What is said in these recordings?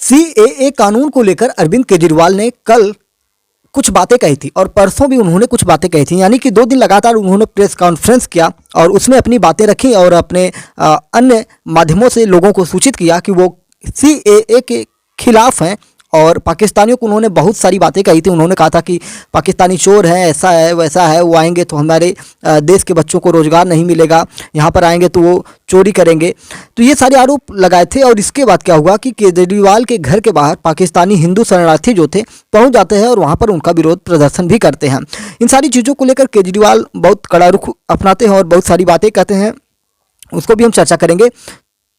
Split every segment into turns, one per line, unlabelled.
CAA कानून को लेकर अरविंद केजरीवाल ने कल कुछ बातें कही थी और परसों भी उन्होंने कुछ बातें कही थी, यानी कि 2 दिन लगातार उन्होंने प्रेस कॉन्फ्रेंस किया और उसमें अपनी बातें रखी और अपने अन्य माध्यमों से लोगों को सूचित किया कि वो सीएए के खिलाफ हैं। और पाकिस्तानियों को उन्होंने बहुत सारी बातें कही थी। उन्होंने कहा था कि पाकिस्तानी चोर हैं, ऐसा है वैसा है, वो आएंगे तो हमारे देश के बच्चों को रोज़गार नहीं मिलेगा, यहाँ पर आएंगे तो वो चोरी करेंगे। तो ये सारे आरोप लगाए थे और इसके बाद क्या हुआ कि केजरीवाल के घर के बाहर पाकिस्तानी हिंदू शरणार्थी जो थे पहुँच जाते हैं और वहाँ पर उनका विरोध प्रदर्शन भी करते हैं। इन सारी चीज़ों को लेकर केजरीवाल बहुत कड़ा रुख अपनाते हैं और बहुत सारी बातें कहते हैं, उसको भी हम चर्चा करेंगे।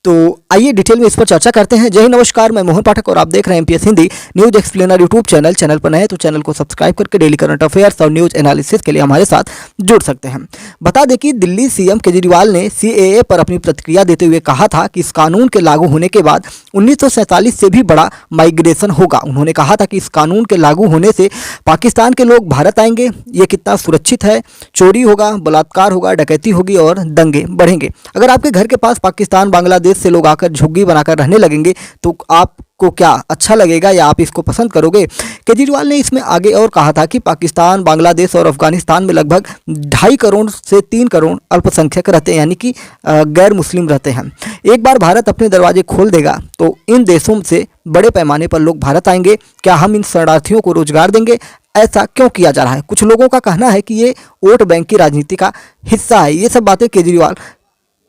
तो आइए डिटेल में इस पर चर्चा करते हैं। जय हिंद, नमस्कार, मैं मोहन पाठक और आप देख रहे हैं MPS Hindi news explainer YouTube channel. Channel पर नए हैं तो चैनल को सब्सक्राइब करके डेली करंट अफेयर्स और न्यूज एनालिसिस के लिए हमारे साथ जुड़ सकते हैं। बता दें कि दिल्ली सीएम केजरीवाल ने सीएए पर अपनी प्रतिक्रिया देते हुए कहा था कि इस कानून के लागू होने के बाद 1947 से भी बड़ा माइग्रेशन होगा। उन्होंने कहा था कि इस कानून के लागू होने से पाकिस्तान के लोग भारत आएंगे, ये कितना सुरक्षित है, चोरी होगा, बलात्कार होगा, डकैती होगी और दंगे बढ़ेंगे। अगर आपके घर के पास पाकिस्तान बांग्लादेश से लोग आकर झुग्गी बनाकर रहने लगेंगे तो आपको क्या अच्छा लगेगा या आप इसको पसंद करोगे? केजरीवाल ने इसमें आगे और कहा था कि पाकिस्तान, बांग्लादेश और अफगानिस्तान में लगभग 2.5 करोड़ से 3 करोड़ अल्पसंख्यक रहते हैं, यानी कि गैर मुस्लिम रहते हैं। एक बार भारत अपने दरवाजे खोल देगा तो इन देशों से बड़े पैमाने पर लोग भारत आएंगे। क्या हम इन शरणार्थियों को रोजगार देंगे? ऐसा क्यों किया जा रहा है? कुछ लोगों का कहना है कि ये वोट बैंक की राजनीति का हिस्सा है। ये सब बातें केजरीवाल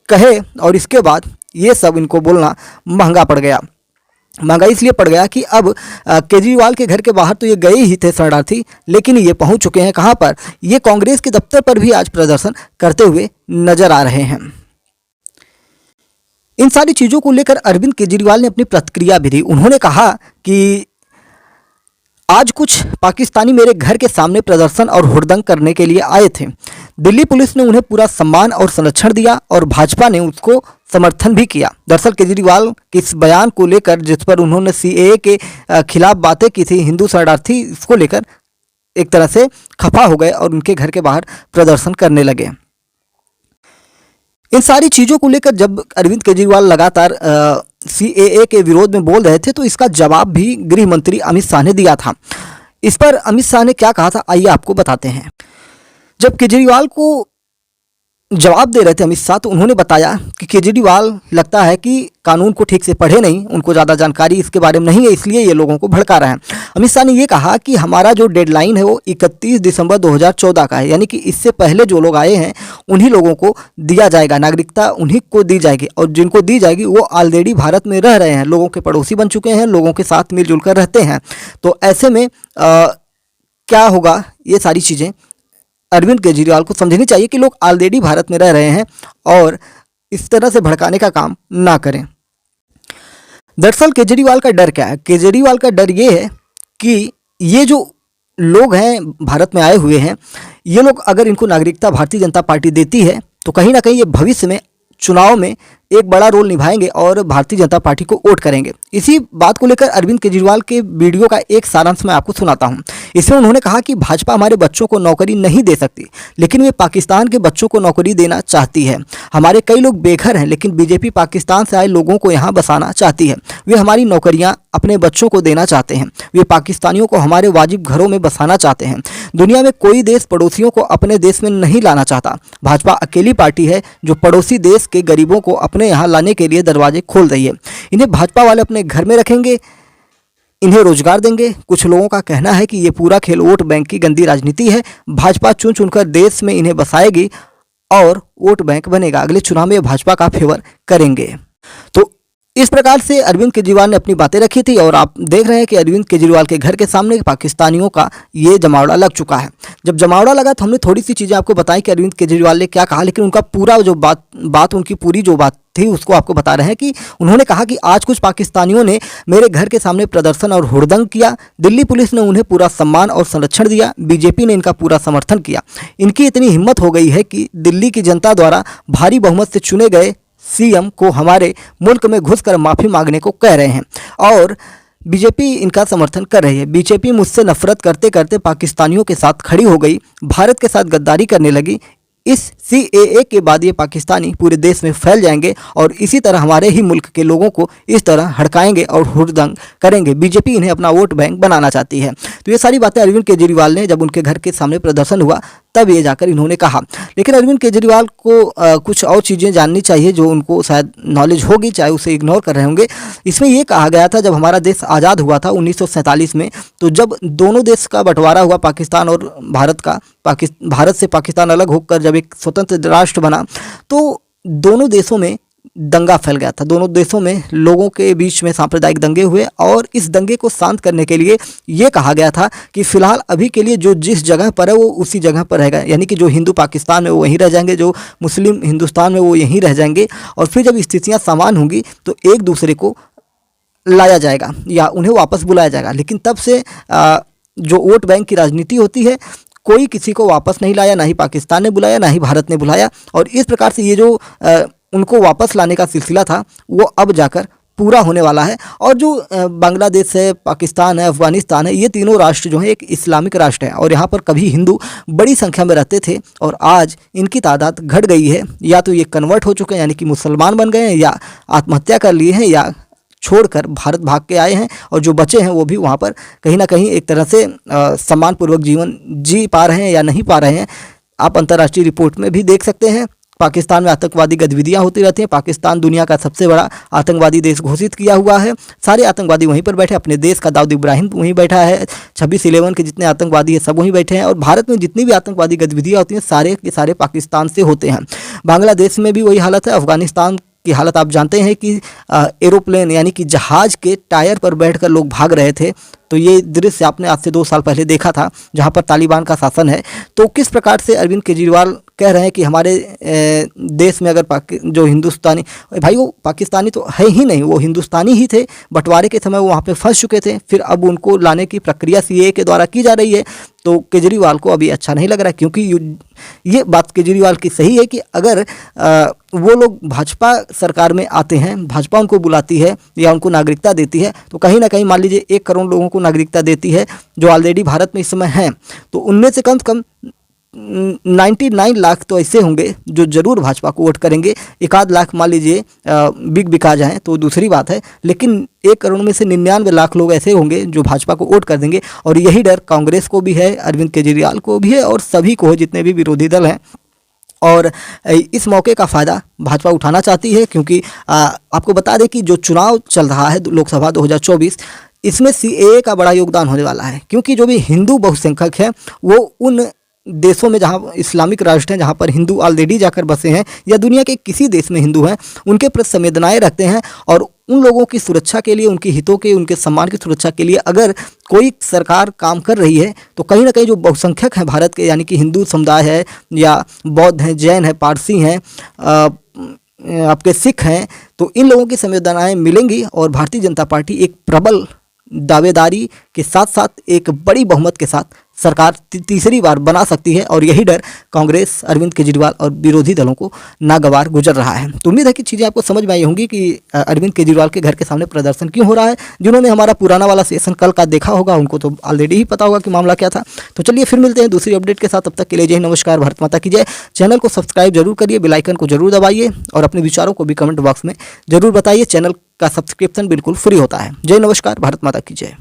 कहे और इसके बाद ये सब इनको बोलना महंगा पड़ गया। महंगा इसलिए पड़ गया कि अब केजरीवाल के घर के बाहर तो ये गए ही थे शरणार्थी, लेकिन ये पहुंच चुके हैं कहां पर? ये कांग्रेस के दफ्तर पर भी आज प्रदर्शन करते हुए नजर आ रहे हैं। इन सारी चीज़ों को लेकर अरविंद केजरीवाल ने अपनी प्रतिक्रिया भी दी। उन्होंने कहा कि आज कुछ पाकिस्तानी मेरे घर के सामने प्रदर्शन और हुड़दंग करने के लिए आए थे। दिल्ली पुलिस ने उन्हें पूरा सम्मान और संरक्षण दिया और भाजपा ने उसको समर्थन भी किया। दरअसल केजरीवाल के इस बयान को लेकर, जिस पर उन्होंने सीएए के खिलाफ बातें की थी, हिंदू शरणार्थी, इसको लेकर एक तरह से खफा हो गए और उनके घर के बाहर प्रदर्शन करने लगे। इन सारी चीज़ों को लेकर जब अरविंद केजरीवाल लगातार सीएए के विरोध में बोल रहे थे तो इसका जवाब भी गृह मंत्री अमित शाह ने दिया था। इस पर अमित शाह ने क्या कहा था, आइए आपको बताते हैं। जब केजरीवाल को जवाब दे रहे थे अमित शाह तो उन्होंने बताया कि केजरीवाल लगता है कि कानून को ठीक से पढ़े नहीं, उनको ज़्यादा जानकारी इसके बारे में नहीं है, इसलिए ये लोगों को भड़का रहे हैं। अमित शाह ने ये कहा कि हमारा जो डेडलाइन है वो 31 दिसंबर 2014 का है, यानी कि इससे पहले जो लोग आए हैं उन्हीं लोगों को दिया जाएगा, नागरिकता उन्हीं को दी जाएगी और जिनको दी जाएगी वो ऑलरेडी भारत में रह रहे हैं, लोगों के पड़ोसी बन चुके हैं, लोगों के साथ मिलजुल कर रहते हैं। तो ऐसे में क्या होगा, ये सारी चीज़ें अरविंद केजरीवाल को समझनी चाहिए कि लोग ऑलरेडी भारत में रह रहे हैं और इस तरह से भड़काने का काम ना करें। दरअसल केजरीवाल का डर क्या है? केजरीवाल का डर ये है कि ये जो लोग हैं भारत में आए हुए हैं, ये लोग अगर इनको नागरिकता भारतीय जनता पार्टी देती है तो कहीं ना कहीं ये भविष्य में चुनाव में एक बड़ा रोल निभाएंगे और भारतीय जनता पार्टी को वोट करेंगे। इसी बात को लेकर अरविंद केजरीवाल के वीडियो का एक सारांश मैं आपको सुनाता हूं। इसमें उन्होंने कहा कि भाजपा हमारे बच्चों को नौकरी नहीं दे सकती, लेकिन वे पाकिस्तान के बच्चों को नौकरी देना चाहती है। हमारे कई लोग बेघर हैं, लेकिन बीजेपी पाकिस्तान से आए लोगों को यहाँ बसाना चाहती है। वे हमारी नौकरियाँ अपने बच्चों को देना चाहते हैं। वे पाकिस्तानियों को हमारे वाजिब घरों में बसाना चाहते हैं। दुनिया में कोई देश पड़ोसियों को अपने देश में नहीं लाना चाहता। भाजपा अकेली पार्टी है जो पड़ोसी देश के गरीबों को अपने यहाँ लाने के लिए दरवाजे खोल रही है। इन्हें भाजपा वाले अपने घर में रखेंगे, इन्हें रोजगार देंगे। कुछ लोगों का कहना है कि ये पूरा खेल वोट बैंक की गंदी राजनीति है। भाजपा चुन चुनकर देश में इन्हें बसाएगी और वोट बैंक बनेगा। अगले चुनाव में भाजपा का फेवर करेंगे। तो इस प्रकार से अरविंद केजरीवाल ने अपनी बातें रखी थी और आप देख रहे हैं कि अरविंद केजरीवाल के घर के सामने पाकिस्तानियों का ये जमावड़ा लग चुका है। जब जमावड़ा लगा तो हमने थोड़ी सी चीज़ें आपको बताई कि अरविंद केजरीवाल ने क्या कहा, लेकिन उनका पूरा जो बात उनकी पूरी जो बात थी उसको आपको बता रहे हैं कि उन्होंने कहा कि आज कुछ पाकिस्तानियों ने मेरे घर के सामने प्रदर्शन और हुड़दंग किया। दिल्ली पुलिस ने उन्हें पूरा सम्मान और संरक्षण दिया। बीजेपी ने इनका पूरा समर्थन किया। इनकी इतनी हिम्मत हो गई है कि दिल्ली की जनता द्वारा भारी बहुमत से चुने गए सीएम को हमारे मुल्क में घुसकर माफ़ी मांगने को कह रहे हैं और बीजेपी इनका समर्थन कर रही है। बीजेपी मुझसे नफरत करते करते पाकिस्तानियों के साथ खड़ी हो गई, भारत के साथ गद्दारी करने लगी। इस CAA के बाद ये पाकिस्तानी पूरे देश में फैल जाएंगे और इसी तरह हमारे ही मुल्क के लोगों को इस तरह हड़काएंगे और हुड़दंग करेंगे। बीजेपी इन्हें अपना वोट बैंक बनाना चाहती है। तो ये सारी बातें अरविंद केजरीवाल ने जब उनके घर के सामने प्रदर्शन हुआ तब ये जाकर इन्होंने कहा। लेकिन अरविंद केजरीवाल को कुछ और चीज़ें जाननी चाहिए जो उनको शायद नॉलेज होगी, चाहे उसे इग्नोर कर रहे होंगे। इसमें ये कहा गया था जब हमारा देश आज़ाद हुआ था 1947 में, तो जब दोनों देश का बंटवारा हुआ पाकिस्तान और भारत का, भारत से पाकिस्तान अलग होकर जब एक स्वतंत्र राष्ट्र बना, तो दोनों देशों में दंगा फैल गया था। दोनों देशों में लोगों के बीच में सांप्रदायिक दंगे हुए और इस दंगे को शांत करने के लिए ये कहा गया था कि फिलहाल अभी के लिए जो जिस जगह पर है वो उसी जगह पर रहेगा, यानी कि जो हिंदू पाकिस्तान में वो वहीं रह जाएंगे, जो मुस्लिम हिंदुस्तान में वो यहीं रह जाएंगे। और फिर जब स्थितियाँ सामान्य होंगी तो एक दूसरे को लाया जाएगा या उन्हें वापस बुलाया जाएगा। लेकिन तब से जो वोट बैंक की राजनीति होती है, कोई किसी को वापस नहीं लाया, ना ही पाकिस्तान ने बुलाया ना ही भारत ने बुलाया। और इस प्रकार से ये जो उनको वापस लाने का सिलसिला था वो अब जाकर पूरा होने वाला है। और जो बांग्लादेश है, पाकिस्तान है, अफगानिस्तान है, ये तीनों राष्ट्र जो हैं एक इस्लामिक राष्ट्र है और यहाँ पर कभी हिंदू बड़ी संख्या में रहते थे और आज इनकी तादाद घट गई है। या तो ये कन्वर्ट हो चुके हैं, यानी कि मुसलमान बन गए हैं, या आत्महत्या कर लिए हैं, या छोड़कर भारत भाग के आए हैं। और जो बचे हैं वो भी वहाँ पर कहीं ना कहीं एक तरह से सम्मानपूर्वक जीवन जी पा रहे हैं या नहीं पा रहे हैं। आप अंतर्राष्ट्रीय रिपोर्ट में भी देख सकते हैं, पाकिस्तान में आतंकवादी गतिविधियां होती रहती हैं। पाकिस्तान दुनिया का सबसे बड़ा आतंकवादी देश घोषित किया हुआ है। सारे आतंकवादी वहीं पर बैठे, अपने देश का दाऊद इब्राहिम वहीं बैठा है, 26/11 के जितने आतंकवादी हैं सब वहीं बैठे हैं। और भारत में जितनी भी आतंकवादी गतिविधियां होती हैं सारे के सारे पाकिस्तान से होते हैं। बांग्लादेश में भी वही हालत है। अफगानिस्तान की हालत आप जानते हैं कि एरोप्लेन यानी कि जहाज के टायर पर बैठकर लोग भाग रहे थे। तो ये दृश्य आपने आज से 2 साल पहले देखा था जहां पर तालिबान का शासन है। तो किस प्रकार से अरविंद केजरीवाल कह रहे हैं कि हमारे देश में अगर जो हिंदुस्तानी, भाई वो पाकिस्तानी तो है ही नहीं, वो हिंदुस्तानी ही थे। बंटवारे के समय वो वहाँ पे फंस चुके थे, फिर अब उनको लाने की प्रक्रिया CAA के द्वारा की जा रही है। तो केजरीवाल को अभी अच्छा नहीं लग रहा है, क्योंकि ये बात केजरीवाल की सही है कि अगर वो लोग भाजपा सरकार में आते हैं, भाजपा उनको बुलाती है या उनको नागरिकता देती है, तो कहीं ना कहीं मान लीजिए 1 करोड़ लोगों को नागरिकता देती है जो ऑलरेडी भारत में इस समय हैं, तो उनमें से कम 99 लाख तो ऐसे होंगे जो जरूर भाजपा को वोट करेंगे। 1 लाख मान लीजिए बिका जाएं तो दूसरी बात है, लेकिन 1 करोड़ में से 99 लाख लोग ऐसे होंगे जो भाजपा को वोट कर देंगे। और यही डर कांग्रेस को भी है, अरविंद केजरीवाल को भी है और सभी को है, जितने भी विरोधी दल हैं। और इस मौके का फ़ायदा भाजपा उठाना चाहती है, क्योंकि आपको बता दें कि जो चुनाव चल रहा है लोकसभा 2024, इसमें CAA का बड़ा योगदान होने वाला है। क्योंकि जो भी हिंदू बहुसंख्यक हैं वो उन देशों में जहां इस्लामिक राष्ट्र हैं, जहां पर हिंदू ऑलरेडी जाकर बसे हैं या दुनिया के किसी देश में हिंदू हैं, उनके प्रति संवेदनाएं रखते हैं। और उन लोगों की सुरक्षा के लिए, उनके हितों के, उनके सम्मान की सुरक्षा के लिए अगर कोई सरकार काम कर रही है तो कहीं ना कहीं जो बहुसंख्यक हैं भारत के, यानी कि हिंदू समुदाय है या बौद्ध हैं, जैन हैं, पारसी हैं, आपके सिख हैं, तो इन लोगों की संवेदनाएं मिलेंगी और भारतीय जनता पार्टी एक प्रबल दावेदारी के साथ साथ एक बड़ी बहुमत के साथ सरकार तीसरी बार बना सकती है। और यही डर कांग्रेस, अरविंद केजरीवाल और विरोधी दलों को नागवार गुजर रहा है। तो उम्मीद है कि चीज़ें आपको समझ में आई होंगी कि अरविंद केजरीवाल के घर के सामने प्रदर्शन क्यों हो रहा है। जिन्होंने हमारा पुराना वाला सेशन कल का देखा होगा उनको तो ऑलरेडी ही पता होगा कि मामला क्या था। तो चलिए फिर मिलते हैं दूसरी अपडेट के साथ, तब तक के लिए जय नमस्कार, भारत माता की जय। चैनल को सब्सक्राइब जरूर करिए, बेल आइकन को जरूर दबाइए और अपने विचारों को भी कमेंट बॉक्स में जरूर बताइए। चैनल का सब्सक्रिप्शन बिल्कुल फ्री होता है। जय नमस्कार, भारत माता की जय।